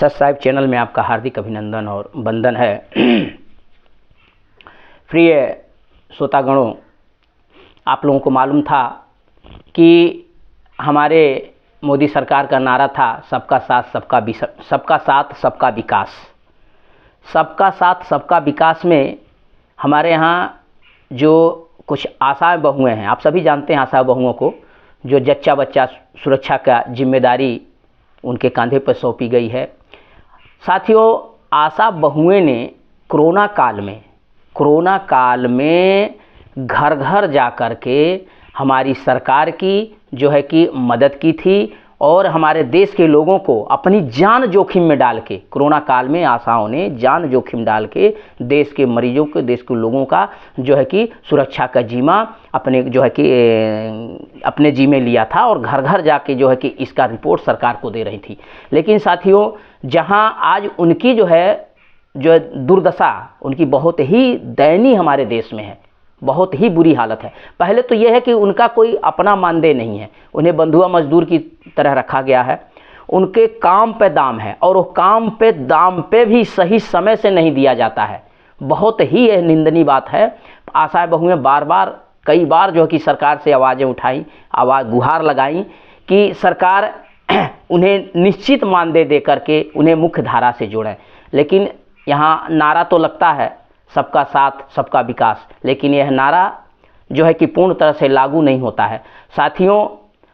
सच Sahib channel में आपका हार्दिक अभिनंदन और वंदन है। प्रिय श्रोतागणों, आप लोगों को मालूम था कि हमारे मोदी सरकार का नारा था सबका साथ सबका विकास। सबका साथ सबका विकास में हमारे यहाँ जो कुछ आशा बहुएं हैं, आप सभी जानते हैं आशा बहुओं को, जो जच्चा बच्चा सुरक्षा का जिम्मेदारी उनके कंधे पर सौंपी गई है। साथियों, आशा बहुएं ने कोरोना काल में घर घर जा कर के हमारी सरकार की जो है कि मदद की थी और हमारे देश के लोगों को अपनी जान जोखिम में डाल के, कोरोना काल में आशाओं ने जान जोखिम डाल के देश के मरीजों के, देश के लोगों का जो है कि सुरक्षा का जिम्मा अपने जो है कि अपने जिम्मे लिया था और घर घर जाके जो है कि इसका रिपोर्ट सरकार को दे रही थी। लेकिन साथियों, जहां आज उनकी जो दुर्दशा, उनकी बहुत ही दयनीय हमारे देश में है, बहुत ही बुरी हालत है। पहले तो यह है कि उनका कोई अपना मानदेय नहीं है, उन्हें बंधुआ मजदूर की तरह रखा गया है। उनके काम पे दाम है और वो काम पे दाम पे भी सही समय से नहीं दिया जाता है। बहुत ही यह निंदनीय बात है। आशा बहुएं कई बार जो है कि सरकार से आवाज़ें उठाई, गुहार लगाई कि सरकार उन्हें निश्चित मानदेय दे करके उन्हें मुख्य धारा से जोड़ें। लेकिन यहाँ नारा तो लगता है सबका साथ सबका विकास, लेकिन यह नारा जो है कि पूर्ण तरह से लागू नहीं होता है। साथियों,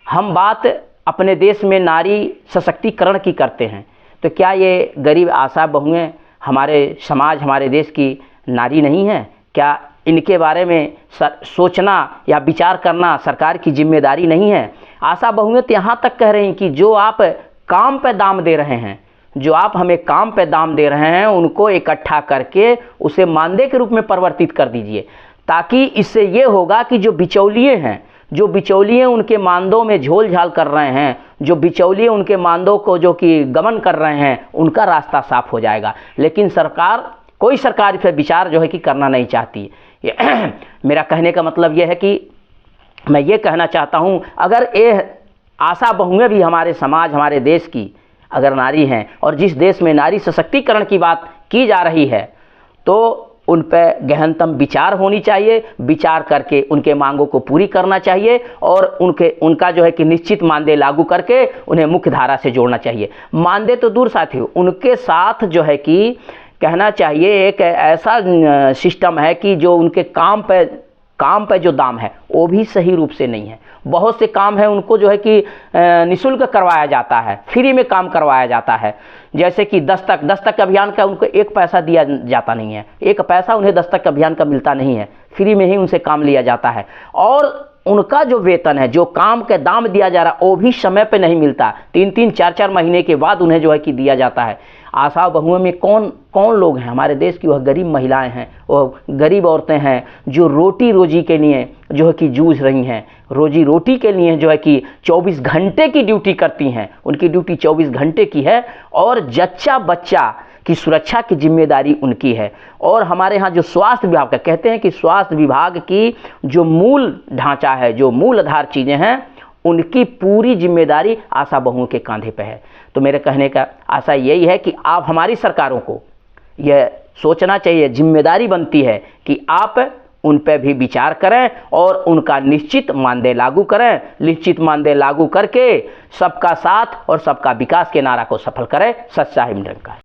हम बात अपने देश में नारी सशक्तिकरण की करते हैं, तो क्या ये गरीब आशा बहुएं हमारे समाज, हमारे देश की नारी नहीं है? क्या इनके बारे में सोचना या विचार करना सरकार की जिम्मेदारी नहीं है? आशा बहुएं तो यहाँ तक कह रही हैं कि जो आप काम पे दाम दे रहे हैं, जो आप हमें काम पे दाम दे रहे हैं, उनको इकट्ठा करके उसे मानदेय के रूप में परिवर्तित कर दीजिए, ताकि इससे ये होगा कि जो बिचौलिए उनके मानदों में झोल झाल कर रहे हैं, जो बिचौलिए उनके मानदों को जो कि गमन कर रहे हैं, उनका रास्ता साफ हो जाएगा। लेकिन कोई सरकार इस पर विचार जो है कि करना नहीं चाहती। मेरा कहने का मतलब यह है कि मैं ये कहना चाहता हूँ, अगर ये आशा बहुएं भी हमारे समाज, हमारे देश की अगर नारी हैं और जिस देश में नारी सशक्तिकरण की बात की जा रही है, तो उन पर गहनतम विचार होनी चाहिए। विचार करके उनके मांगों को पूरी करना चाहिए और उनका जो है कि निश्चित मानदेय लागू करके उन्हें मुख्य धारा से जोड़ना चाहिए। मानदेय तो दूर साथियों, उनके साथ जो है कि कहना चाहिए एक ऐसा सिस्टम है कि जो उनके काम पे जो दाम है वो भी सही रूप से नहीं है। बहुत से काम है उनको जो है कि निःशुल्क करवाया जाता है, फ्री में काम करवाया जाता है। जैसे कि दस्तक अभियान का उनको एक पैसा दिया जाता नहीं है, एक पैसा उन्हें दस्तक अभियान का मिलता नहीं है, फ्री में ही उनसे काम लिया जाता है। और उनका जो वेतन है, जो काम के दाम दिया जा रहा, वो भी समय पे नहीं मिलता, 3-3, 4-4 महीने के बाद उन्हें जो है कि दिया जाता है। आशा बहुओं में कौन लोग हैं हमारे देश की? वह गरीब महिलाएं हैं, वह गरीब औरतें हैं जो रोटी रोजी के लिए जो है कि जूझ रही हैं, रोजी रोटी के लिए जो है कि 24 घंटे की ड्यूटी करती हैं। उनकी ड्यूटी 24 घंटे की है और जच्चा बच्चा की सुरक्षा की जिम्मेदारी उनकी है। और हमारे यहाँ जो स्वास्थ्य विभाग का, कहते हैं कि स्वास्थ्य विभाग की जो मूल ढांचा है, जो मूल आधार चीज़ें हैं, उनकी पूरी जिम्मेदारी आशा बहुओं के कंधे पे है। तो मेरे कहने का आशा यही है कि आप, हमारी सरकारों को यह सोचना चाहिए, जिम्मेदारी बनती है कि आप उन पर भी विचार करें और उनका निश्चित मानदेय लागू करें। निश्चित मानदेय लागू करके सबका साथ और सबका विकास के नारा को सफल करें। सच्चा हिमडंका।